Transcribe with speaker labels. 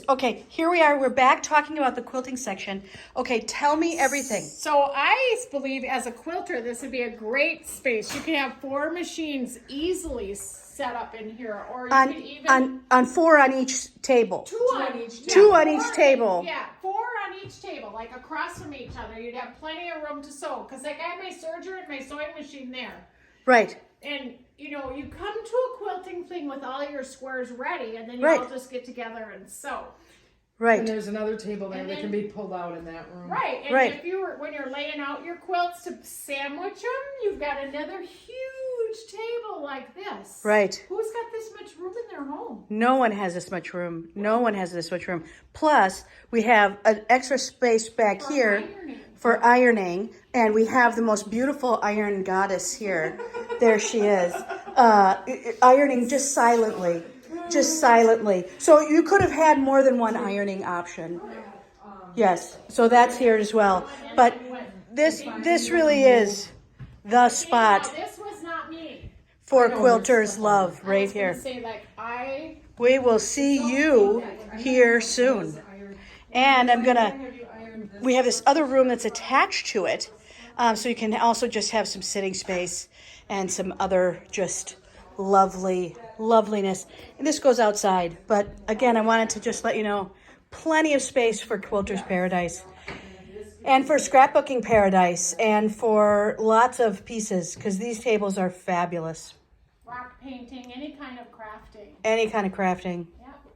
Speaker 1: Okay, here we are. We're back talking about the quilting section. Okay, tell me everything.
Speaker 2: So I believe as a quilter, this would be a great space. You can have 4 machines easily set up in here, or you could even
Speaker 1: on 4 on each table.
Speaker 2: 2 on each table.
Speaker 1: 2 on each table.
Speaker 2: Yeah, 4 on each table, like across from each other. You'd have plenty of room to sew. Because like I have my serger and my sewing machine there.
Speaker 1: Right.
Speaker 2: And you know, you come to a quilting thing with all your squares ready, and then you all just get together and sew.
Speaker 1: Right.
Speaker 3: And there's another table there that can be pulled out in that room.
Speaker 2: Right. And if you were, when you're laying out your quilts to sandwich them, you've got another huge table like this.
Speaker 1: Right.
Speaker 2: Who's got this much room in their home?
Speaker 1: No one has this much room. No one has this much room. Plus, we have an extra space back here for ironing, and we have the most beautiful iron goddess here. There she is, ironing just silently. Just silently. So you could have had more than one ironing option. Yes. So that's here as well. But this really is the spot
Speaker 2: This was not me.
Speaker 1: for quilters love right here.
Speaker 2: Say like
Speaker 1: We will see you here soon. And we have this other room that's attached to it. So you can also just have some sitting space and some other just loveliness. And this goes outside. But again, I wanted to just let you know, plenty of space for Quilter's Paradise. And for scrapbooking paradise. And for lots of pieces. Because these tables are fabulous.
Speaker 2: rock painting, any kind of crafting.
Speaker 1: Any kind of crafting.